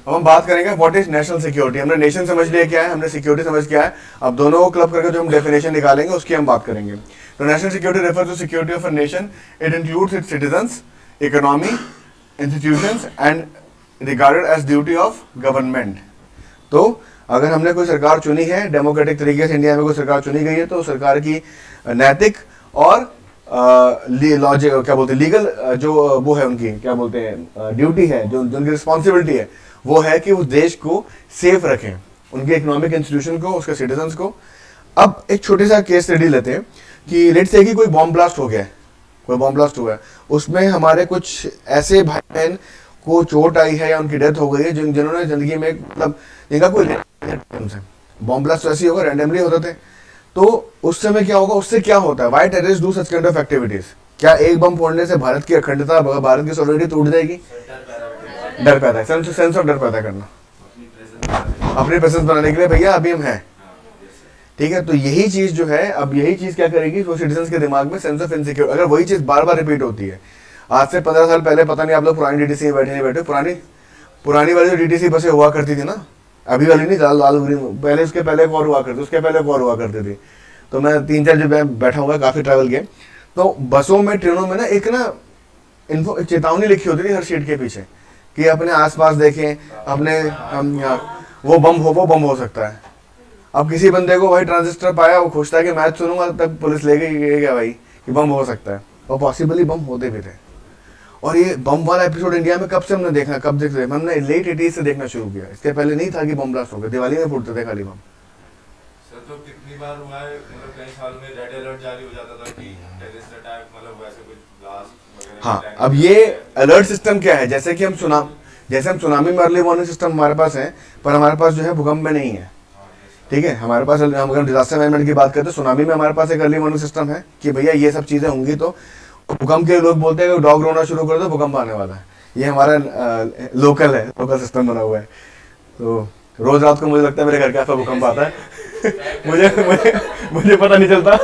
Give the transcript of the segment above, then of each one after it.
अब हम बात करेंगे व्हाट इज नेशनल सिक्योरिटी। हमने नेशन समझ लिया क्या है, हमने सिक्योरिटी समझ क्या है। अब दोनों को क्लब करके जो हम डेफिनेशन निकालेंगे उसकी हम बात करेंगे। तो national security refer to security of a nation, it includes its citizens, economy, institutions and regarded as duty of government. तो अगर हमने कोई सरकार चुनी है, डेमोक्रेटिक तरीके से इंडिया में कोई सरकार चुनी गई है, तो सरकार की नैतिक और लॉजिक क्या बोलते हैं लीगल जो वो है उनकी क्या बोलते हैं ड्यूटी है, जो उनकी रिस्पॉन्सिबिलिटी है, वो है कि उस देश को सेफ रखें, उनके इकोनॉमिक इंस्टीट्यूशन को, उसके सिटीजन्स को। अब एक छोटी सा केस स्टडी लेते हैं कि लेट्स से कि कोई बॉम्ब ब्लास्ट हो गया है, कोई बॉम्ब ब्लास्ट हुआ है, उसमें हमारे कुछ ऐसे भाई बहन को चोट आई है या उनकी डेथ हो गई है जिन्होंने जिंदगी में मतलब जिनका कोई बॉम्ब ब्लास्ट तो ऐसे ही होगा, रैंडमली होते थे। तो उस समय क्या होगा, उससे क्या होता है, why terrorist do such kind of activities. क्या एक बम फोड़ने से भारत की अखंडता, भारत की सॉवरेनिटी टूट जाएगी? डर पैदा है, सेंस ऑफ डर पैदा करना अपनी प्रेजेंस बनाने के लिए, भैया अभी हम हैं, ठीक है। तो यही चीज जो है, अब यही चीज क्या करेगी, वो सिटीजन के दिमाग में सेंस ऑफ इनसिक्योर, अगर वही चीज बार बार रिपीट होती है। आज से 15 साल पहले, पता नहीं आप लोग पुरानी डीटीसी में बैठे नहीं बैठे, पुरानी वाली जो डीटीसी बसें हुआ करती थी ना, अभी वाली नहीं, लाल ग्रीन, पहले उसके पहले एक और हुआ करती, उसके पहले एक और हुआ करती थी। तो मैं 3-4 जब बैठा हुआ काफी ट्रैवल किया, तो बसों में, ट्रेनों में ना एक ना इन्फो चेतावनी लिखी होती थी हर सीट के पीछे कि अपने आसपास देखें, अपने वो बम हो सकता है। अब किसी बंदे को भाई ट्रांजिस्टर पाया, वो खुश था कि मैच सुनूंगा, तब पुलिस ले गई क्या भाई कि बम हो सकता है, और पॉसिबली बम होते भी थे। और ये बम वाला एपिसोड इंडिया में कब से हमने देखा, कब देखते हमने लेट 80s से देखना शुरू किया। इसके पहले नहीं था कि बम ब्लास्ट हो गया, दिवाली में फूटते थे खाली बम। सर तो कितनी बार हुआ है, मतलब कई साल में रेड अलर्ट जारी हो जाता था कि टेररिस्ट अटैक, मतलब वैसे कुछ ब्लास्ट वगैरह। हाँ, अब ये अलर्ट सिस्टम क्या है, जैसे कि हम सुनामी में अर्ली वार्निंग सिस्टम हमारे पास है, पर हमारे पास जो है भूकंप में नहीं है, ठीक है। हमारे पास हम अगर डिजास्टर मैनेजमेंट की बात करते हैं, सुनामी में हमारे पास एक अर्ली वार्निंग सिस्टम है कि भैया ये सब चीजें होंगी। तो भूकंप के लोग बोलते हैं कि डॉग रोना शुरू कर दो, भूकंप आने वाला है। ये हमारा लोकल सिस्टम बना हुआ है। तो रोज रात को मुझे लगता है मेरे घर के आसपास भूकंप आता है मुझे पता नहीं चलता।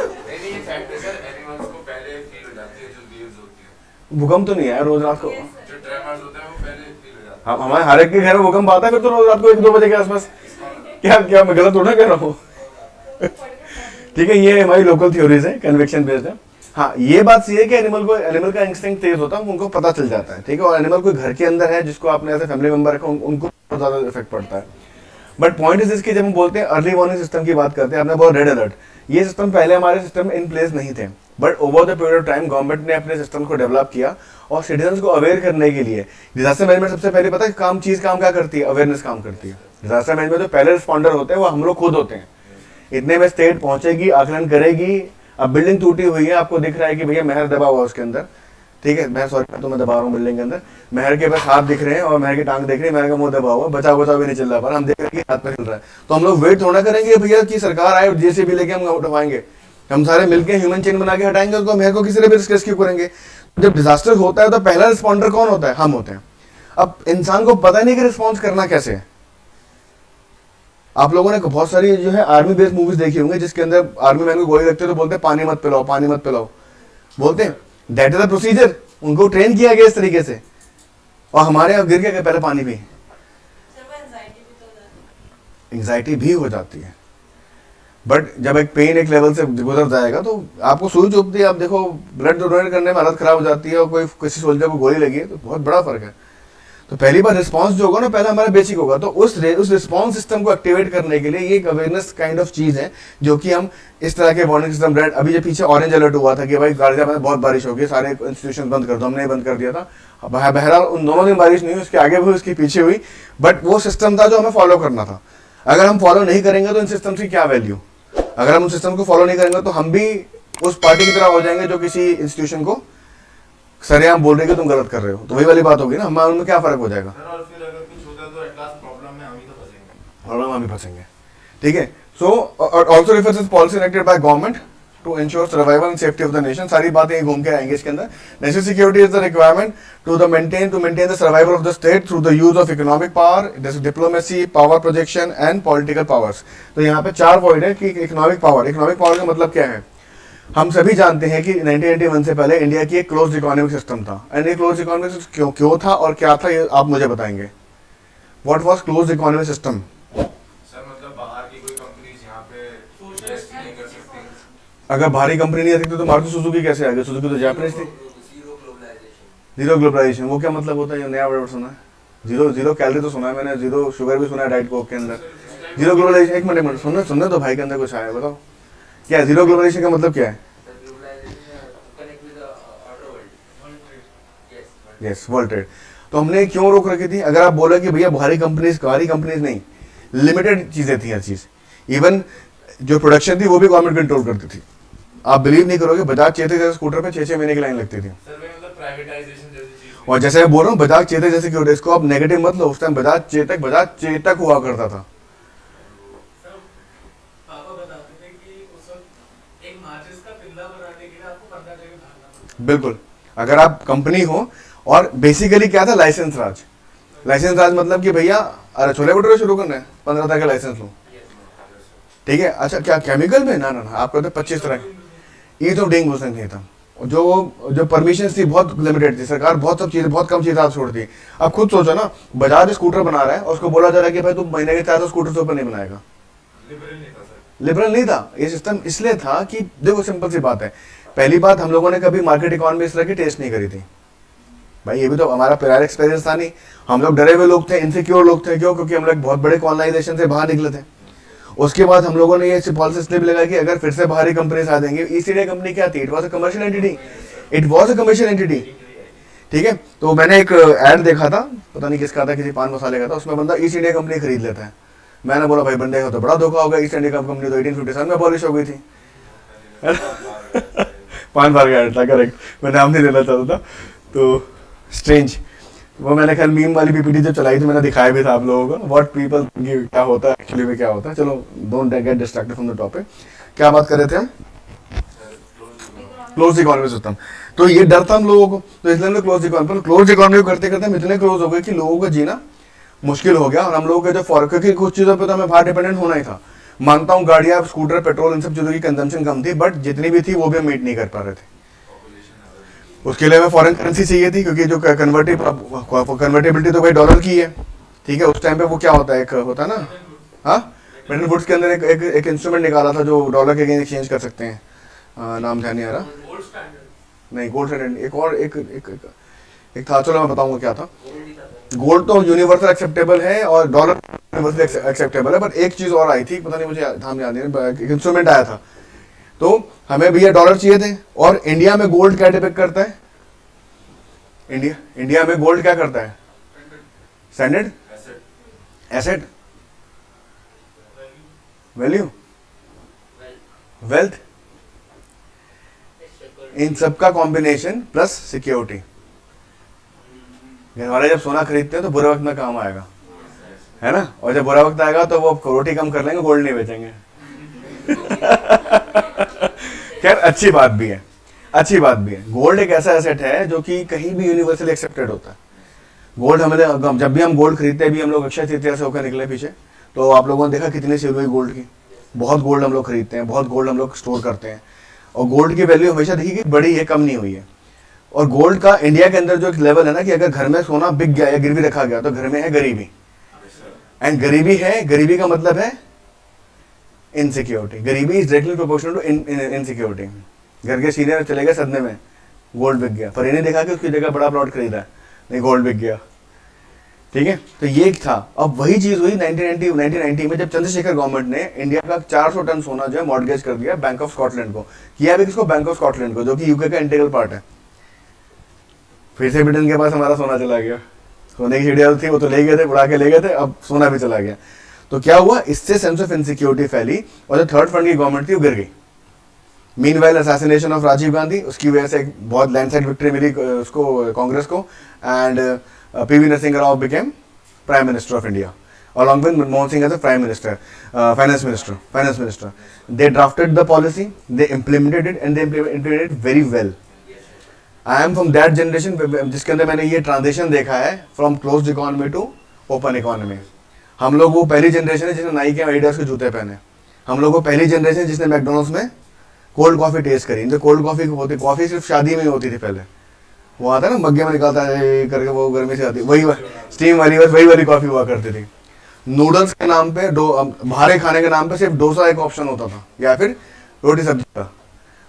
भूकंप तो नहीं है रोज रात को, हमारे हर एक के घर में भूकंप आता है। फिर तो रोज रात को 1-2 बजे के आसपास, क्या मैं गलत थोड़ा कह रहा हूँ ठीक है, ये हमारी लोकल थ्योरीज है, कन्विक्शन बेस्ड है। हाँ, ये बात सही है कि एनिमल का इंस्टिंक्ट तेज होता है, उनको पता चल जाता है, ठीक है। और एनिमल कोई घर के अंदर है जिसको आपने ऐसे फैमिली मेंबर रखा, उनको बहुत ज्यादा इफेक्ट पड़ता है। बट पॉइंट इज इसकी, जब हम बोलते हैं अर्ली वार्निंग सिस्टम की बात करते हैं, आपने बहुत रेड अलर्ट, ये सिस्टम पहले हमारे सिस्टम इन प्लेस नहीं थे, but over the period of time government ने अपने सिस्टम को डेवलप किया और सिटीजन को अवेयर करने के लिए। डिजास्टर मैनेजमेंट सबसे पहले पता है काम क्या करती है, अवेयरनेस काम करती है। डिजास्टर मैनेजमेंट जो पहले रिस्पॉन्डर होते हैं वो हम लोग खुद होते हैं। इतने में स्टेट पहुंचेगी, आकलन करेगी। अब बिल्डिंग टूटी हुई है, आपको दिख रहा है कि भैया महर दबा हुआ उसके अंदर, ठीक है, मैं दबा रहा हूँ बिल्डिंग के अंदर, महर के पास हाथ दिख रहे हैं और महर की टांग दिख रही है, महर का मुंह दबा हुआ, बचाव भी नहीं चल रहा, पर हम देख रहे हैं कि हाथ में चल रहा है। तो हम लोग वेट थोड़ा करेंगे भैया कि सरकार आए, जेसीबी लेके हम उठवाएंगे, हम सारे मिलकर ह्यूमन चेन बना के हटाएंगे उसको, महर को किसी ने भी रेस्क्यू करेंगे। जब डिजास्टर होता है तो पहला रिस्पॉन्डर कौन होता है, हम होते हैं। अब इंसान को पता नहीं कि रिस्पॉन्स करना कैसे है। आप लोगों ने बहुत सारी जो है आर्मी बेस्ड मूवीज देखी होंगी जिसके अंदर आर्मी मैन को गोली लगते तो बोलते हैं पानी मत पिलाओ, पानी मत पिलाओ, बोलते हैं दैट इज द प्रोसीजर। उनको ट्रेन किया गया इस तरीके से, और हमारे यहाँ गिर गया पहले पानी भी, एंजाइटी भी हो जाती है। बट जब एक पेन एक लेवल से गुजर जाएगा तो आपको सुई चुभती है, आप देखो ब्लड डोनेट करने में हालत खराब हो जाती है, और कोई किसी सोल्जर को गोली लगी है तो बहुत बड़ा फर्क है। तो पहली बार रिस्पांस जो होगा ना, पहला हमारा बेसिक होगा। तो उस रिस्पांस सिस्टम को एक्टिवेट करने के लिए ये एक अवेयरनेस काइंड ऑफ चीज है, जो कि हम इस तरह के वार्निंग सिस्टम, रेड, अभी जो पीछे ऑरेंज अलर्ट हुआ था कि भाई गाजियाबाद में बहुत बारिश होगी, सारे इंस्टीट्यूशन बंद कर दो, हमने बंद कर दिया था। बहरहाल उन दोनों दिन बारिश नहीं हुई, उसके आगे भी उसके पीछे हुई, बट वो सिस्टम था जो हमें फॉलो करना था। अगर हम फॉलो नहीं करेंगे तो इन सिस्टम की क्या वैल्यू। अगर हम उन सिस्टम को फॉलो नहीं करेंगे तो हम भी उस पार्टी की तरह हो जाएंगे जो किसी इंस्टीट्यूशन को सरेआम बोल रहे कि तुम गलत कर रहे हो। तो वही वाली बात होगी ना, हमारे उनमें क्या फर्क हो जाएगा, प्रॉब्लम हम ही फंसेंगे, ठीक है। So also refers is policy enacted by government to ensure survival and safety of the nation. सारी बातें घूम के आएंगे इसके अंदर। National security is the requirement to maintain the survival of the state through the use of economic power, diplomacy, power projection and political powers. तो यहाँ पे 4 पॉइंट है कि इकोनॉमिक पावर का मतलब क्या है। हम सभी जानते हैं कि 1991 से पहले इंडिया की एक क्लोज्ड इकोनॉमिक सिस्टम था, एंड ये क्लोज्ड इकोनॉमिक क्यों था और क्या था, ये आप मुझे बताएंगे। What was closed economy system? Sir मतलब बाहर की कोई कंपनीज यहाँ पे इन्वेस्ट नहीं कर सकती। अगर भारी कंपनी नहीं आती तो मारुति सुजुकी कैसे आ गई? सुजुकी तो जापानीज थी। Zero globalisation. जीरो ग्लोबलाइजेशन वो क्या मतलब होता है? ये नया वर्ड सुना है। जीरो जीरो कैलोरी तो सुना है मैंने, जीरो शुगर भी सुना है डाइट कोक के अंदर। जीरो ग्लोबलाइजेशन, एक मिनट सुनने सुनने तो भाई के अंदर कुछ आया, बताओ क्या है जीरो ग्लोबलाइजेशन का मतलब क्या है? Connect with other world. Yes. Yes, world trade. तो हमने क्यों रोक रखी थी? अगर आप बोले कि भैया भारी कंपनीज नहीं, लिमिटेड चीजें थी हर चीज। इवन जो प्रोडक्शन थी वो भी गवर्नमेंट कंट्रोल करती थी। आप बिलीव नहीं करोगे, बजाज चेतक जैसे स्कूटर पे 6-6 महीने की लाइन लगती थी। सर मैं मतलब प्राइवेटाइजेशन जैसी चीज। और जैसे मैं बोल रहा हूँ बजाज चेतक जैसे क्यों, इसको आप नेगेटिव मत लो। उस टाइम बजाज चेतक हुआ करता था। पापा बताते थे कि उस वक्त एक माचिस का पिल्ला बनाने के लिए आपको 15 जगह भागना पड़ता। बिल्कुल, अगर आप कंपनी हो, और बेसिकली क्या था, लाइसेंस राज। लाइसेंस राज मतलब कि भैया अरे छोले भटूरे शुरू करना है, 15 तरह का लाइसेंस लो, ठीक है। अच्छा क्या केमिकल में? ना ना ना, आपको तो 25 तरह की। ईज ऑफ डूइंग बिजनेस नहीं था। जो परमिशन थी बहुत लिमिटेड थी। सरकार बहुत कम चीजें आप छोड़ती। अब खुद सोचो ना, बजाज स्कूटर बना रहा है और उसको बोला जा रहा है कि भाई तुम महीने के 400 स्कूटर से ऊपर नहीं बनाएगा। लिबरल नहीं था सर। लिबरल नहीं था ये सिस्टम, इसलिए था कि देखो सिंपल सी बात है। पहली बात, हम लोगों ने कभी मार्केट इकोनॉमी इस तरह की टेस्ट नहीं करी थी भाई। ये भी तो हमारा प्रायर एक्सपीरियंस था नहीं। हम लोग डरे हुए लोग थे, इनसिक्योर लोग थे। क्यों? क्योंकि हम लोग बहुत बड़े कॉलोनाइजेशन से बाहर निकले थे। उसके बाद हम लोगों ने ये पॉलिसी इसलिए भी लगा कि अगर फिर से बाहरी कंपनीज आ देंगे। ईस्ट इंडिया कंपनी क्या थी? It was a commercial entity. It was a commercial entity, ठीक है। तो मैंने एक ऐड देखा था, पता नहीं किसका था, किसी पान मसाले का था। उसमें बंदा ईस्ट इंडिया कंपनी खरीद लेता है। मैंने बोला भाई बंदे का तो बड़ा धोखा होगा। ईस्ट इंडिया कंपनी तो 1857 में अबॉलिश हो गई थी। पान बार का ऐड था, करेक्ट। मैं नाम नहीं लेना चाहता था। तो स्ट्रेंज, वो मैंने कल मीम वाली पीपीटी जब चलाई थी मैंने दिखाया भी था आप लोगों को, व्हाट पीपल क्या होता है एक्चुअली में, क्या होता है। चलो don't get distracted from the topic. क्या बात कर रहे थे हम? Close economy system. तो ये डर था हम लोगों को, तो इसलिए हमने क्लोज इकोनॉमी करते करते हम इतने क्लोज हो गए कि लोगों का जीना मुश्किल हो गया। और हम लोगों के जो फॉर, क्योंकि कुछ चीजों पे तो हमें बाहर डिपेंडेंट होना ही था। मानता हूँ गाड़ियाँ, स्कूटर, पेट्रोल, इन सब चीजों की कंजम्पशन कम थी, बट जितनी भी थी वो भी हम मीट नहीं कर पा रहे थे। उसके लिए हमें फॉरेन करेंसी चाहिए थी, क्योंकि जो कन्वर्टेबिलिटी तो भाई डॉलर की है, ठीक है। उस टाइम पे वो क्या होता है, एक होता है ना, हाँ, ब्रिटेन वुड्स के अंदर एक इंस्ट्रूमेंट निकाला था जो डॉलर के अगेंस्ट एक्सचेंज कर सकते हैं। नाम ध्यान नहीं आ रहा। Gold standard. नहीं, गोल्ड स्टैंडर्ड, एक और एक था, चलो मैं बताऊंगा क्या था। गोल्ड ही था। गोल्ड तो यूनिवर्सल एक्सेप्टेबल है और डॉलर यूनिवर्सल एक्सेप्टेबल है, पर एक चीज और आई थी, पता नहीं मुझे नाम याद नहीं, एक इंस्ट्रूमेंट आया था। तो हमें भैया डॉलर चाहिए थे, और इंडिया में गोल्ड क्या डिपिक्ट करता है? इंडिया में गोल्ड क्या करता है? स्टैंडर्ड एसेट, वैल्यू, वेल्थ, इन सब का कॉम्बिनेशन प्लस सिक्योरिटी। घर वाले जब सोना खरीदते हैं तो बुरे वक्त में काम आएगा, है ना। और जब बुरा वक्त आएगा तो वो रोटी कम कर लेंगे, गोल्ड नहीं बेचेंगे। खैर अच्छी बात भी है, अच्छी बात भी है। गोल्ड एक ऐसा एसेट है जो कि कहीं भी यूनिवर्सली एक्सेप्टेड होता है। गोल्ड हमें, जब भी हम गोल्ड खरीदते हैं, भी हम लोग अक्षय तृतीया से होकर निकले पीछे, तो आप लोगों ने देखा कितनी सेल हुई गोल्ड की। बहुत गोल्ड हम लोग खरीदते हैं, बहुत गोल्ड हम लोग स्टोर करते हैं, और गोल्ड की वैल्यू हमेशा देखिए कि बड़ी है, कम नहीं हुई है। और गोल्ड का इंडिया के अंदर जो एक लेवल है ना, कि अगर घर में सोना बिक गया या गिरवी रखा गया तो घर में है गरीबी। एंड गरीबी है, गरीबी का मतलब है इनसिक्योरिटी। गरीबी is directly proportional to insecurity. घर के सीने में चले गए सदमे में, गोल्ड बिक गया, पर ये नहीं देखा कि उसकी जगह बड़ा प्लॉट खरीदा है, नहीं गोल्ड बिक गया, ठीक है। तो ये एक था। अब वही चीज हुई 1990 में, जब चंद्रशेखर गवर्नमेंट ने इंडिया का 400 टन सोना जो है मॉर्गेज कर दिया बैंक ऑफ स्कॉटलैंड को। किया भी किसको? बैंक ऑफ स्कॉटलैंड को, जो कि यूके का इंटीग्रल पार्ट है। फिर से ब्रिटेन के पास हमारा सोना चला गया। सोने की चिड़िया थी वो तो ले गए थे, उड़ा के ले गए थे, अब सोना भी चला गया। तो क्या हुआ, इससे सेंस ऑफ इनसिक्योरिटी फैली, और जो थर्ड फ्रंट की गवर्नमेंट थी वो गिर गई। Meanwhile assassination of Rajiv Gandhi, उसकी वजह से एक बहुत लैंडस्लाइड विक्ट्री मिली उसको, कांग्रेस को। And PV Narasimha Rao became prime minister of India, along with Manmohan Singh as a prime minister, finance minister. They drafted the policy, they implemented it, and they implemented it very well. I am from that generation जिसके अंदर मैंने ये transition देखा है from closed economy to open economy. हम लोग वो पहली जनरेशन है जिसने नाइकी के एडिडास के जूते पहने। हम लोग वो पहली जनरेशन जिसने मैकडोनल्ड्स में कोल्ड कॉफी टेस्ट करी। तो कोल्ड कॉफी होती, कॉफी सिर्फ शादी में ही होती थी पहले, वो आता है ना मग्गे में निकालता है करके, वो गर्मी से आती है, वही स्टीम वाली, बस वही वाली कॉफी हुआ करती थी। नूडल्स के नाम पे भारे खाने के नाम पे सिर्फ डोसा एक ऑप्शन होता था, या फिर रोटी सब्जी का।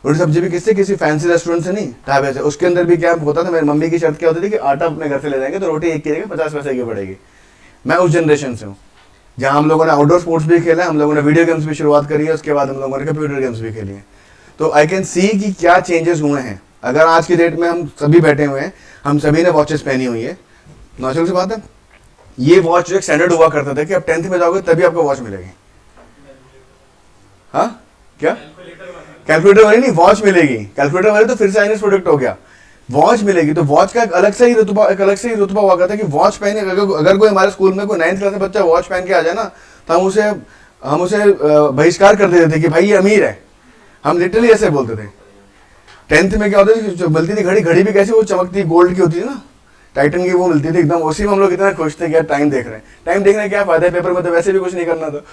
रोटी सब्जी भी किससे, किसी फैंसी रेस्टोरेंट से नहीं, ढाबे से। उसके अंदर भी क्या होता था, मेरी मम्मी की शर्त क्या होती थी कि आटा अपने घर से ले जाएंगे तो रोटी एक की जगह 50 पैसे की पड़ेगी। मैं उस जनरेशन से हूँ जहाँ हम लोगों ने आउटडोर स्पोर्ट्स भी खेला है, हम लोगों ने वीडियो गेम्स भी शुरुआत करी है, उसके बाद हम लोगों ने कंप्यूटर गेम्स भी खेली है। तो आई कैन सी कि क्या चेंजेस हुए हैं। अगर आज की डेट में हम सभी बैठे हुए हैं, हम सभी ने वॉचेस पहनी हुई है, नेचुरल सी बात है। ये वॉच जो एक स्टैंडर्ड हुआ करता था कि आप 10th में जाओगे तभी आपको वॉच मिलेगी। हाँ क्या कैलकुलेटर वाली नहीं, वॉच मिलेगी। कैलकुलेटर वाली तो फिर से चाइनीज प्रोडक्ट हो गया, वॉच मिलेगी। तो वॉच का एक अलग से ही रुतबा हुआ करता है कि वॉच पहने। अगर कोई हमारे स्कूल में कोई 9th क्लास में बच्चा वॉच पहन के आ जाए ना, तो हम उसे बहिष्कार कर देते थे कि भाई ये अमीर है। हम लिटरली ऐसे बोलते थे। 10th में क्या होता था, जो मिलती थी घड़ी भी कैसी, वो चमकती गोल्ड की होती थी ना, टाइटन की वो मिलती थी एकदम। उसी में हम लोग इतना खुश थे कि यार टाइम देख रहे हैं। टाइम देखने का क्या फायदा है, पेपर में तो वैसे भी कुछ नहीं करना था।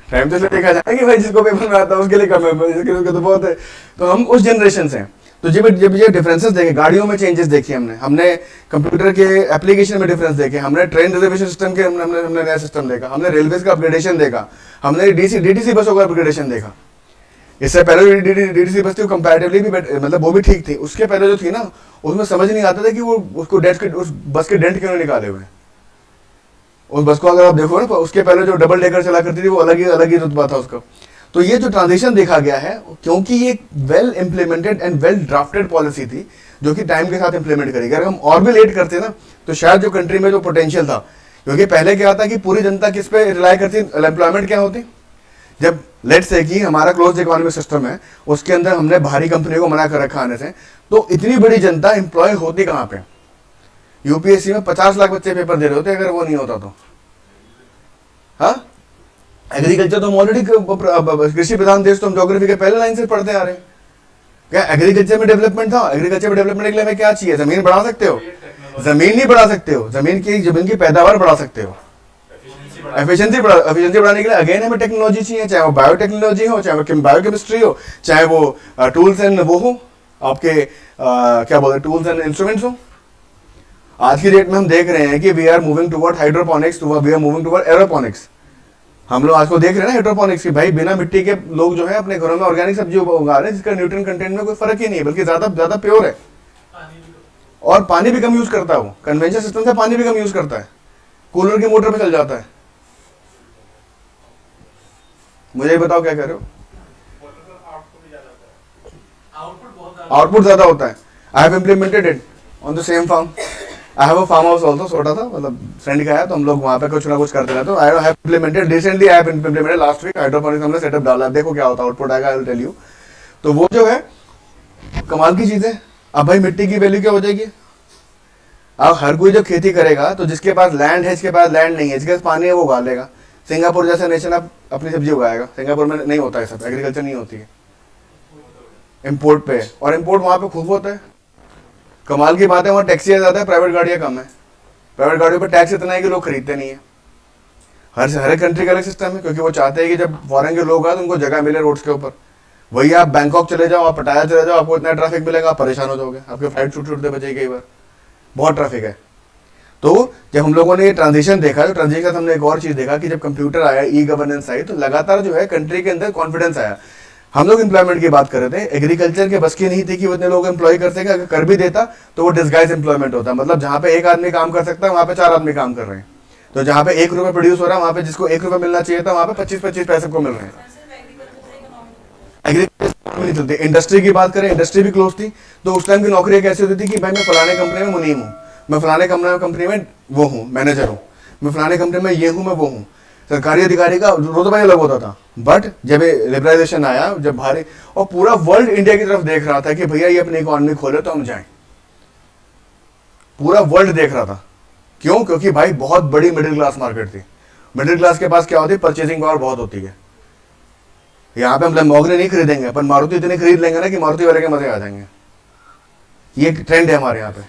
टाइम तो इसलिए देखा जाए कि भाई जिसको पेपर में आता है उसके लिए कम है, जिसके तो बहुत है। तो हम उस जनरेशन से हैं। तो जब ये डिफरेंसेस देखे, गाड़ियों में चेंजेस देखे हमने कंप्यूटर के एप्लीकेशन में डिफरेंस देखे, हमने ट्रेन रिजर्वेशन सिस्टम के हमने नया सिस्टम देखा, हमने रेलवे का अपग्रेडेशन देखा, हमने डीटीसी बसों का अपग्रेडेशन देखा। इससे पहले डीटीसी बस थी, कंपैरेटिवली भी मतलब वो भी ठीक थी। उसके पहले जो थी ना, उसमें समझ नहीं आता था कि वो उसको उस बस के डेंट क्यों निकाले हुए। उस बस को अगर आप देखो ना, उसके पहले जो डबल डेकर चला करती थी वो अलग ही रुतबा था उसका। तो ये जो ट्रांजिशन देखा गया है, क्योंकि ये well implemented and well drafted policy थी जो कि टाइम के साथ इंप्लीमेंट करेगी। अगर हम और भी लेट करते ना तो शायद जो कंट्री में जो पोटेंशियल था, क्योंकि पहले क्या था कि पूरी जनता किस पे रिलाई करती, एम्प्लॉयमेंट क्या होती। जब लेट्स से कि हमारा क्लोज इकोनॉमिक सिस्टम है, उसके अंदर हमने बाहरी कंपनियों को मना कर रखा आने से, तो इतनी बड़ी जनता एम्प्लॉय होती कहाँ पे। यूपीएससी में 50 लाख बच्चे पेपर दे रहे होते अगर वो नहीं होता तो। हाँ, एग्रीकल्चर तो हम ऑलरेडी कृषि प्रधान देश, तो हम ज्योग्राफी के पहले लाइन से पढ़ते आ रहे हैं। क्या एग्रीकल्चर में डेवलपमेंट था? एग्रीकल्चर में डेवलपमेंट के लिए हमें क्या चाहिए? जमीन बढ़ा सकते हो? जमीन नहीं बढ़ा सकते हो, जमीन की पैदावार बढ़ा सकते हो। एफिशिएंसी बढ़ाने के लिए अगेन हमें टेक्नोलॉजी चाहिए, चाहे वो बायोटेक्नोलॉजी हो, चाहे वो बायोकेमिस्ट्री हो, चाहे वो टूल्स एंड वो हो आपके क्या बोलते हैं, टूल्स एंड इंस्ट्रूमेंट्स हो। आज की डेट में हम देख रहे हैं कि we are moving toward hydroponics, we are moving toward aeroponics. हम लोग आज को देख रहे हैं ना हाइड्रोपोनिक्स की, भाई बिना मिट्टी के लोग जो है अपने घरों में ऑर्गेनिक सब्जी उगा रहे हैं, जिसका न्यूट्रिएंट कंटेंट में कोई फर्क ही नहीं है, बल्कि ज्यादा प्योर है। और पानी भी कम यूज करता है वो, कन्वेंशनल सिस्टम से पानी भी कम यूज करता है, कूलर की मोटर पे चल जाता है। मुझे बताओ क्या कह रहे हो? आउटपुट ज्यादा होता है। I have implemented it on the same farm. I have a farmhouse also, छोटा था, मतलब फ्रेंड का है, तो हम लोग वहाँ पे कुछ ना कुछ करते रहते हैं। I have implemented recently, I have implemented last week hydroponics हमने सेटअप डाला, देखो क्या होता है, आउटपुट आएगा, आई विल टेल यू। तो वो जो है कमाल की चीज है। अब भाई मिट्टी की वैल्यू क्या हो जाएगी? अब हर कोई जब खेती करेगा तो जिसके पास लैंड है, जिसके पास लैंड नहीं है, जिसके पास पानी है वो उगा लेगा। सिंगापुर जैसा नेशन अब अपनी सब्जी उगाएगा, सिंगापुर में नहीं होता है सब, एग्रीकल्चर नहीं होती है, इम्पोर्ट पे। और इम्पोर्ट वहाँ पे खूब होता है। कमाल की बात है, वहाँ टैक्सी ज़्यादा है, प्राइवेट गाड़ियाँ कम है। प्राइवेट गाड़ियों पर टैक्स इतना है कि लोग खरीदते नहीं है। हर एक कंट्री का अलग सिस्टम है, क्योंकि वो चाहते हैं कि जब फॉरेन के लोग आए तो उनको जगह मिले रोड्स के ऊपर। वही आप बैंकॉक चले जाओ, आप पटाया चले जाओ, आपको इतना ट्रैफिक मिलेगा, आप परेशान हो जाओगे, आपके फ्लाइट छूटते बचेगी कई बार, बहुत ट्रैफिक है। तो जब हम लोगों ने ये ट्रांजिशन देखा, तो ट्रांजिशन के साथ हमने एक और चीज़ देखा कि जब कंप्यूटर आया, ई गवर्नेंस आई, तो लगातार जो है कंट्री के अंदर कॉन्फिडेंस आया। हम लोग एम्प्लॉयमेंट की बात कर रहे थे, एग्रीकल्चर के बस की नहीं थी कि वो इतने लोग एम्प्लॉय कर सके। अगर कर भी देता तो वो डिस्गाइज एम्प्लॉयमेंट होता, मतलब जहाँ पे एक आदमी काम कर सकता है वहाँ पे 4 आदमी काम कर रहे हैं। तो जहाँ पे 1 रुपये प्रोड्यूस हो रहा है, वहाँ पे जिसको 1 रुपये मिलना चाहिए था, वहाँ पे 25-25 पैसे को मिल रहे हैं। एग्रीकल्चर नहीं चलती। इंडस्ट्री की बात करें, इंडस्ट्री भी क्लोज थी। तो उस टाइम की नौकरी कैसी होती थी कि भाई मैं फलाने कंपनी में मुनीम हूँ, मैं फलाने कंपनी में वो हूँ, मैनेजर हूँ, मैं फलाने कंपनी में ये हूँ, मैं वो हूँ। सरकारी अधिकारी का रुतबा अलग होता था। बट जब लिबरलाइजेशन आया, जब भारी, और पूरा वर्ल्ड इंडिया की तरफ देख रहा था कि भैया ये अपनी इकोनॉमी खोले तो हम जाएं, पूरा वर्ल्ड देख रहा था। क्यों? क्योंकि भाई बहुत बड़ी मिडिल क्लास मार्केट थी। मिडिल क्लास के पास क्या होती है? परचेजिंग पावर बहुत होती है। यहाँ पे हम लैम्बोर्गिनी नहीं खरीदेंगे, पर मारुति इतनी खरीद लेंगे ना कि मारुति वाले के मजे आ जाएंगे। ये ट्रेंड है हमारे यहाँ पे,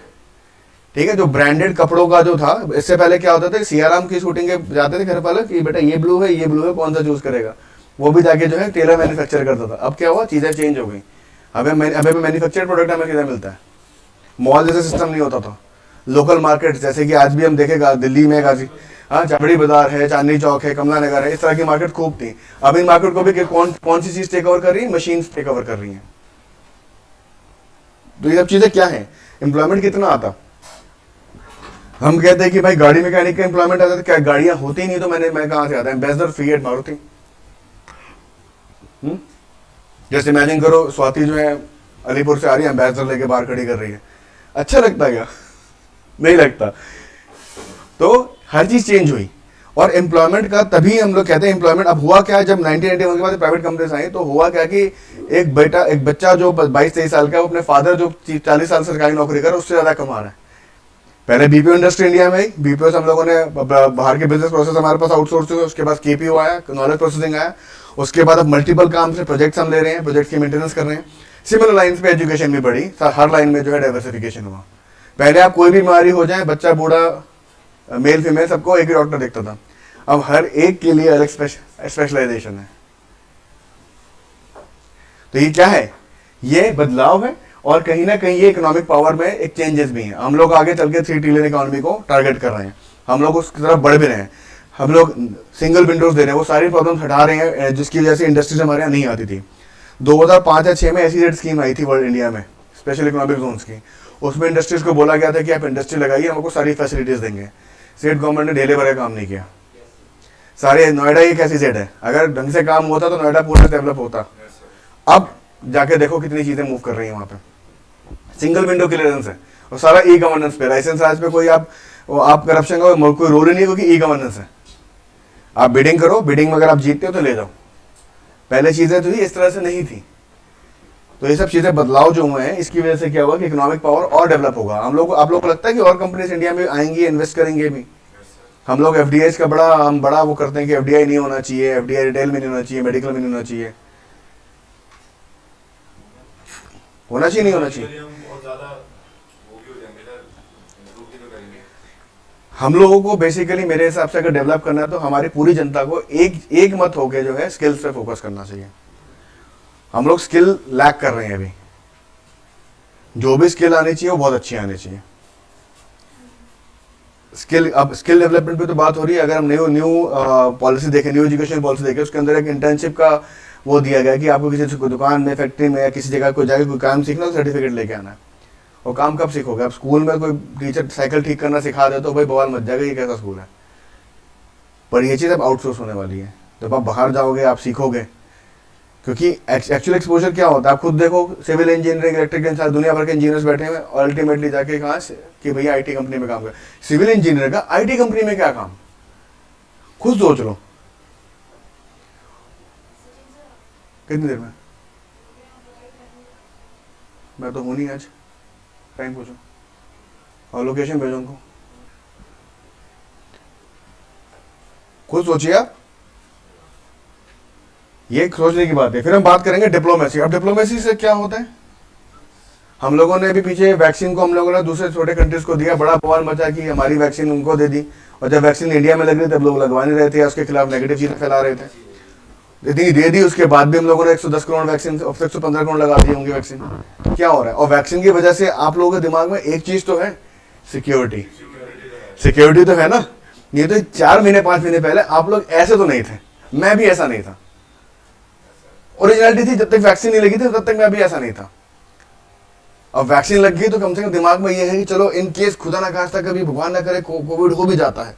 ठीक है। जो ब्रांडेड कपड़ों का जो था, इससे पहले क्या होता था, सियाराम की शूटिंग के जाते थे घर वाले कि बेटा ये ब्लू है, ये ब्लू है, कौन सा चूज करेगा, वो भी जाके जो है टेलर मैन्युफैक्चर करता था। अब क्या हुआ, चीजें चेंज हो गई। अबे मैन्युफैक्चर्ड प्रोडक्ट हमें किधर मिलता है? मॉल जैसे सिस्टम नहीं होता था। लोकल मार्केट जैसे कि आज भी हम देखेगा दिल्ली में गाजी, हाँ, चाबड़ी बाजार है, चांदनी चौक है, कमला नगर है, इस तरह की मार्केट खूब थी। अब इन मार्केट को भी कौन सी चीज टेक ओवर कर रही है? मशीन टेक ओवर कर रही है। तो ये सब चीजें क्या है? एम्प्लॉयमेंट कितना आता? हम कहते हैं कि भाई गाड़ी मैकेनिक का एम्प्लॉयमेंट आता है, तो क्या गाड़ियां होती नहीं? तो मैं कहां से आता है? Ambassador, fiat, Maruti. जैसे इमेजिन करो स्वाति जो है अलीपुर से आ रही है, एम्बेसडर लेके बाहर खड़ी कर रही है, अच्छा लगता है क्या? नहीं लगता। तो हर चीज चेंज हुई। और एम्प्लॉयमेंट का तभी हम लोग कहते हैं एम्प्लॉयमेंट। अब हुआ क्या, जब 1991 के बाद प्राइवेट कंपनीज आई तो हुआ क्या कि एक बच्चा जो 22-23 साल का है, वो अपने फादर जो 40 साल सरकारी नौकरी कर उससे ज्यादा कमा रहा है। पहले बीपीओ इंडस्ट्री इंडिया में आई, बीपीओ से हम लोगों ने बाहर के बिजनेस प्रोसेस हमारे पास आउटसोर्स हुए, उसके बाद केपीओ आया, नॉलेज प्रोसेसिंग आया, उसके बाद अब मल्टीपल काम से प्रोजेक्ट्स हम ले रहे हैं, प्रोजेक्ट की मेंटेनेंस कर रहे हैं। सिमिलर लाइन्स पे एजुकेशन भी बढ़ी, हर लाइन में जो है डाइवर्सिफिकेशन हुआ। पहले आप कोई भी बीमारी हो जाए, बच्चा बूढ़ा मेल फीमेल सबको एक ही डॉक्टर देखता था, अब हर एक के लिए अलग स्पेशलाइजेशन है। तो ये क्या है? ये बदलाव है और कहीं ना कहीं ये इकोनॉमिक पावर में एक चेंजेस भी हैं। हम लोग आगे चल के 3 ट्रिलियन इकोनॉमी को टारगेट कर रहे हैं, हम लोग उसकी तरफ बढ़ भी रहे हैं। हम लोग सिंगल विंडोज दे रहे हैं, वो सारी प्रॉब्लम हटा रहे हैं जिसकी वजह से इंडस्ट्रीज हमारे यहाँ नहीं आती थी। 2005 या 6 में ऐसी स्कीम आई थी वर्ल्ड इंडिया में, स्पेशल इकोनॉमिक जोन्स की। उसमें इंडस्ट्रीज को बोला गया था कि आप इंडस्ट्री लगाइए, हम आपको सारी फैसिलिटीज देंगे। स्टेट गवर्नमेंट ने ढेले भरे काम नहीं किया। सारे नोएडा एक ऐसी सेट है, अगर ढंग से काम होता तो नोएडा पूरा डेवलप होता। अब जाके देखो कितनी चीजें मूव कर रही हैं वहां पे। सिंगल विंडो क्लियरेंस है और सारा ई गवर्नेंस पे, लाइसेंस राज पे कोई आप करप्शन का कोई रोल ही नहीं, क्योंकि ई गवर्नेंस है। आप बिडिंग करो, बिडिंग में अगर आप जीतते हो तो ले जाओ। पहले चीजें तो इस तरह से नहीं थी। तो ये सब चीजें बदलाव जो हुए हैं, इसकी वजह से क्या हुआ कि इकोनॉमिक पावर और डेवलप होगा। आप लोग को लगता है कि और कंपनीज इंडिया में आएंगी, इन्वेस्ट करेंगे भी। हम लोग एफडीआई का बड़ा वो करते हैं कि एफडीआई नहीं होना चाहिए, एफडीआई रिटेल में नहीं होना चाहिए, मेडिकल में नहीं होना चाहिए। होना चाहिए, नहीं होना चाहिए? हम लोगों को बेसिकली मेरे हिसाब से अगर डेवलप करना है तो हमारी पूरी जनता को एक मत होके जो है स्किल्स पे फोकस करना चाहिए। हम लोग स्किल लैक कर रहे हैं अभी। जो भी स्किल आनी चाहिए वो बहुत अच्छी आनी चाहिए। अब स्किल डेवलपमेंट पे तो बात हो रही है। अगर हम न्यू पॉलिसी देखें, न्यू एजुकेशन पॉलिसी देखें, उसके अंदर एक इंटर्नशिप का वो दिया गया कि आपको किसी दुकान में, फैक्ट्री में या किसी जगह कोई जाके कोई काम सीखना तो सर्टिफिकेट लेके आना है। और काम कब सीखोगे? आप स्कूल में कोई टीचर साइकिल ठीक करना सिखा दे तो भाई बवाल मच जाएगा, ये कैसा स्कूल है। पर ये चीज़ अब आउटसोर्स होने वाली है। जब आप बाहर जाओगे आप सीखोगे, क्योंकि एक्चुअल एक्सपोजर क्या होता है आप खुद देखो। सिविल इंजीनियरिंग, इलेक्ट्रिकल, दुनिया भर के इंजीनियर्स बैठे हुए और अल्टीमेटली जाके कहाँ से कि भैया आईटी कंपनी में काम कर। सिविल इंजीनियर का आईटी कंपनी में क्या काम? खुद सोच लो। कितनी देर में? मैं तो हूं नहीं आज। टाइम पूछो और लोकेशन भेजो उनको। खुद सोचिए आप, ये सोचने की बात है। फिर हम बात करेंगे डिप्लोमेसी। अब डिप्लोमेसी से क्या होता है? हम लोगों ने अभी पीछे वैक्सीन को हम लोगों ने दूसरे छोटे कंट्रीज को दिया, बड़ा बवाल मचा कि हमारी वैक्सीन उनको दे दी, और जब वैक्सीन इंडिया में लग रही तब लोग लगवा नहीं रहे थे, उसके खिलाफ नेगेटिव चीजें फैला रहे थे। इतनी दे दी, उसके बाद भी हम लोगों ने 110 करोड़ वैक्सीन, 115 करोड़ लगा दिए होंगे वैक्सीन। क्या हो रहा है? और वैक्सीन की वजह से आप लोगों के दिमाग में एक चीज तो है, सिक्योरिटी। सिक्योरिटी तो है ना। ये तो 4 महीने 5 महीने पहले आप लोग ऐसे तो नहीं थे, मैं भी ऐसा नहीं था। ओरिजिनलिटी थी, जब तक वैक्सीन नहीं लगी थी तब तक मैं भी ऐसा नहीं था। अब वैक्सीन लग गई तो कम से कम दिमाग में ये है कि चलो इन केस खुदा ना खास्ता कभी भगवान ना करे कोविड हो भी जाता है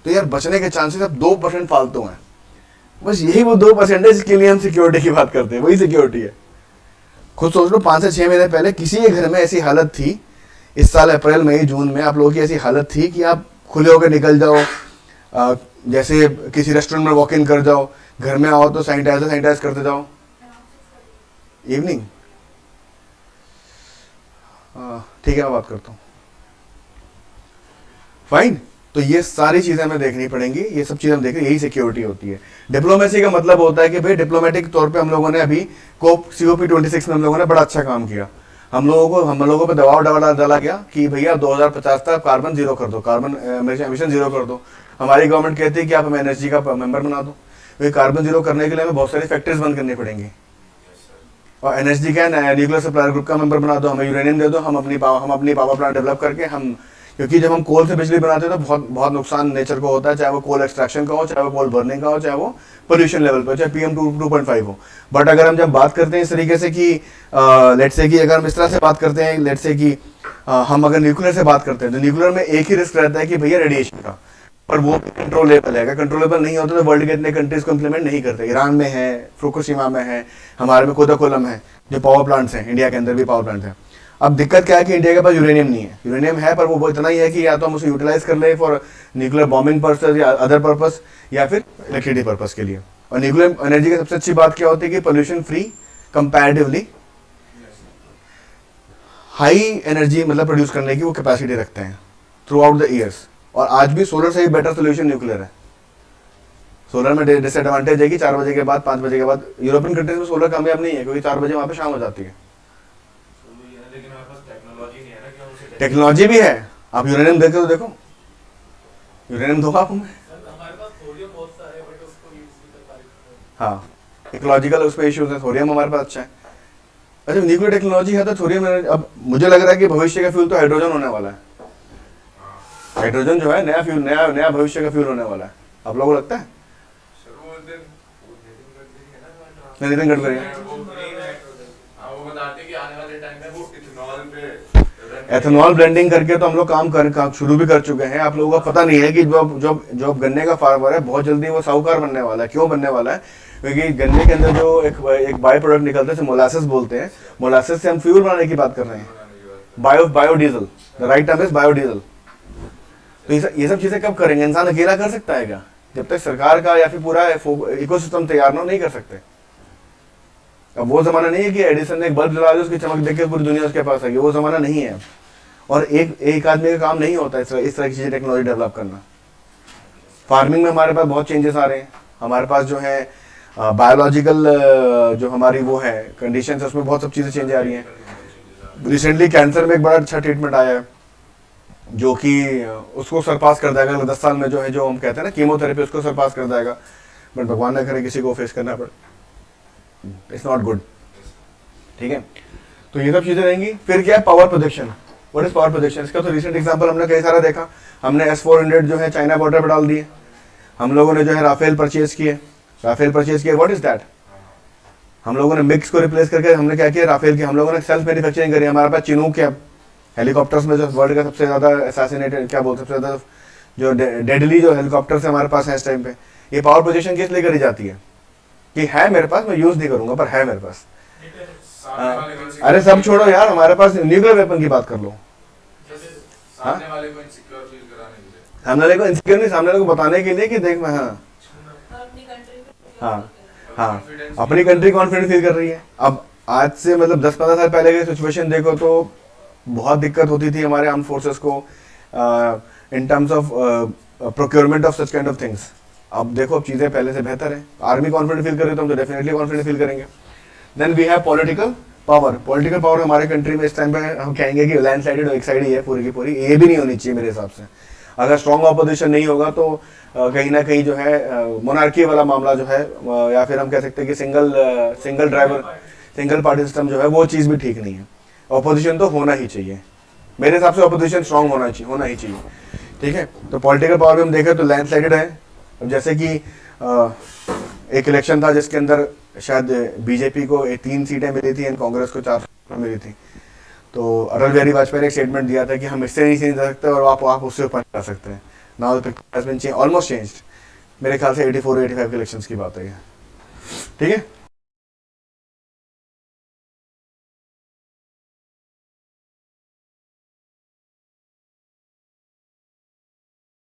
तो यार बचने के चांसेस अब 2% फालतू हैं। बस यही वो 2% है जिसके लिए हम सिक्योरिटी की बात करते हैं, वही सिक्योरिटी है। खुद सोच लो 5 से 6 महीने पहले किसी के घर में ऐसी हालत थी, इस साल अप्रैल मई जून में आप लोगों की ऐसी हालत थी कि आप खुले होकर निकल जाओ, जैसे किसी रेस्टोरेंट में वॉक इन कर जाओ, घर में आओ तो सैनिटाइज करते जाओ। इवनिंग ठीक है, मैं बात करता हूँ। फाइन। तो ये सारी चीजें हमें देखनी पड़ेंगी, ये सब चीजें हम देखें, यही सिक्योरिटी होती है। डिप्लोमेसी का मतलब होता है कि भाई डिप्लोमेटिक तौर पे हम लोगों ने अभी COP26 में हम लोगों ने बड़ा अच्छा काम किया। हम लोगों पे दबाव डाला गया कि भैया 2050 तक कार्बन जीरो कर दो, कार्बन एमिशन जीरो कर दो। हमारी गवर्नमेंट कहती है कि आप हमें एनर्जी का मेंबर बना दो। कार्बन जीरो करने के लिए हमें बहुत सारी फैक्ट्रीज बंद करनी पड़ेंगी और एनएसजी क्या है, न्यूक्लियर सप्लायर ग्रुप का मेंबर बना दो, हमें यूरेनियम दे दो, हम अपनी पावर प्लांट डेवलप करके हम, क्योंकि जब हम कोल से बिजली बनाते हैं तो बहुत बहुत नुकसान नेचर को होता है, चाहे वो कोल एक्सट्रैक्शन का हो, चाहे वो कोल बर्निंग का हो, चाहे वो पोल्यूशन लेवल पे, चाहे PM 2.5 हो। बट अगर हम जब बात करते हैं इस तरीके से कि लेट्स से कि अगर हम इस तरह से बात करते हैं, लेट्स से कि हम अगर न्यूक्लियर से बात करते हैं तो न्यूक्लियर में एक ही रिस्क रहता है कि भैया रेडिएशन का, पर वो कंट्रोलेबल है। अगर कंट्रोलेबल नहीं होता तो वर्ल्ड के इतने कंट्रीज को इम्प्लीमेंट नहीं करते। ईरान में है, फुकुशिमा में है, हमारे में कोदाकोलम है, जो पावर प्लांट्स हैं, इंडिया के अंदर भी पावर प्लांट है। अब दिक्कत क्या है कि इंडिया के पास यूरेनियम नहीं है, यूरेनियम है पर वो इतना ही है कि या तो हम उसे यूटिलाइज कर ले फॉर न्यूक्लियर बॉम्बिंग पर्पस या अदर पर्पस, या फिर इलेक्ट्रिसिटी पर्पस के लिए। और न्यूक्लियर एनर्जी की सबसे अच्छी बात क्या होती है कि pollution free, comparatively high energy मतलब प्रोड्यूस करने की वो कैपेसिटी रखते हैं थ्रू आउट द ईयर्स। और आज भी सोलर से ही बेटर सोल्यूशन न्यूक्लियर है। सोलर में डिसएडवांटेज है कि 4 बजे के बाद, 5 बजे के बाद, यूरोपियन कंट्रीज में सोलर कामयाब नहीं है क्योंकि 4 बजे वहाँ पे शाम हो जाती है। लेकिन हमारे पास टेक्नोलॉजी नहीं है ना कि हम उसे टेक्नोलॉजी भी है, आप यूरेनियम देखे तो देखो, यूरेनियम दो आप हमें। हमारे पास थोरियम बहुत सारे बट उसको यूज नहीं कर पा रहे। हाँ, इकोलॉजिकल उसमें इश्यूज है, थोरियम हमारे पास अच्छा है। अच्छा, न्यूक्लियर टेक्नोलॉजी है तो थोरियम, अब मुझे लग रहा है कि भविष्य का फ्यूल तो हाइड्रोजन होने वाला है। हाइड्रोजन जो है नया फ्यूल, नया भविष्य का फ्यूल होने वाला है। आप लोगों को लगता है? सर वो दिन वो नितिन गडकरी है ना, नहीं, नितिन गडकरी वो ग्रीन है। हाँ, वो बताते हैं कि आने वाले टाइम में वो इथेनॉल पे एथेनॉल ब्लेंडिंग करके तो हम लोग काम शुरू भी कर चुके हैं। आप लोगों को पता नहीं है कि जो गन्ने का फार्मर है बहुत जल्दी वो साहूकार बनने वाला है। क्यों बनने वाला है? क्योंकि गन्ने के अंदर जो एक बाय प्रोडक्ट निकलता है, मोलासेस बोलते हैं, मोलासेस से हम फ्यूल बनाने की बात कर रहे हैं, biodiesel, the right term is biodiesel. तो ये सब चीजें कब करेंगे? इंसान अकेला कर सकता है क्या? जब तक सरकार का या फिर पूरा इकोसिस्टम तैयार ना हो, नहीं कर सकते। अब वो जमाना नहीं है कि एडिसन ने एक बल्ब जला दिया, उसकी चमक देख के पूरी दुनिया उसके पास आ गई, वो जमाना नहीं है। और एक आदमी का काम नहीं होता इस तरह की चीजें टेक्नोलॉजी डेवलप करना। फार्मिंग में हमारे पास बहुत चेंजेस आ रहे हैं। हमारे पास जो है बायोलॉजिकल जो हमारी वो है कंडीशन है, उसमें बहुत सब चीजें चेंज आ रही हैं। रिसेंटली कैंसर में एक बड़ा अच्छा ट्रीटमेंट आया है जो कि उसको सरपास कर देगा 10 साल में, जो है जो हम कहते हैं ना कीमोथेरेपी, उसको सरपास कर देगा। बट भगवान न करे किसी को फेस करना पड़े, इट्स नॉट गुड। ठीक है, तो ये सब चीजें रहेंगी। फिर क्या है? Power projection. What is power projection? इसका तो रिसेंट एग्जांपल हमने कई सारा देखा। हमने S-400 जो है चाइना बॉर्डर पर डाल दिए। हम लोगों ने जो है राफेल परचेज किए। What is that? हम लोगों ने मिक्स को रिप्लेस करके हमने क्या किया? राफेल की हम लोगों ने सेल्फ मैन्युफैक्चरिंग करी। हमारे पास चिनूक है, हेलीकॉप्टर्स में जो वर्ल्ड का सबसे ज्यादा असैसिनेटेड, क्या बोलते हैं, सबसे ज्यादा जो डेडली जो हेलीकॉप्टर्स हमारे पास है इस टाइम पे। ये पावर पोजीशन किस लिए करी जाती है? कि है मेरे पास, मैं यूज नहीं करूंगा पर है मेरे पास। सामने वाले को अरे सब छोड़ो यार, हमारे पास न्यूक्लियर वेपन की बात कर लो। सामने वाले को इनसिक्योर फील कराने के लिए, सामने वाले को इनसिक्योर नहीं, सामने वाले को बताने के लिए कि देख मैं, हाँ हाँ हाँ, अपनी कंट्री कॉन्फिडेंट फील कर रही है। अब आज से मतलब 10-15 साल पहले की सिचुएशन देखो तो बहुत दिक्कत होती थी हमारे आर्म फोर्सेस को in terms of procurement of such kind of things. अब देखो, अब चीज़ें पहले से बेहतर है। आर्मी कॉन्फिडेंट फील कर रही है तो हम तो डेफिनेटली कॉन्फिडेंट फील करेंगे। Then we have political power. Political power हमारे कंट्री में इस टाइम पे हम कहेंगे कि लैंड साइडेड एक साइड ही है पूरी की पूरी। ये भी नहीं होनी चाहिए मेरे हिसाब से। अगर स्ट्रॉन्ग ऑपोजिशन नहीं होगा तो कहीं ना कहीं जो है मोनार्की वाला मामला जो है, या फिर हम कह सकते हैं कि single driver, single party system जो है, वो चीज़ भी ठीक नहीं है। ऑपोजिशन तो होना ही चाहिए मेरे हिसाब से, ऑपोजिशन स्ट्रॉन्ग होना ही चाहिए। ठीक है, तो पॉलिटिकल पावर भी हम देखें तो लैंड स्लाइडेड है। अब जैसे कि एक इलेक्शन था जिसके अंदर शायद बीजेपी को 3 सीटें मिली थी एंड कांग्रेस को 4 मिली थी। तो अटल बिहारी वाजपेयी ने एक स्टेटमेंट दिया था कि हम इससे नहीं जा सकते और आप उससे ऊपर जा सकते हैं। Now the picture has been changed, almost changed. मेरे ख्याल से 84-85 के इलेक्शंस की बात है ये। ठीक है।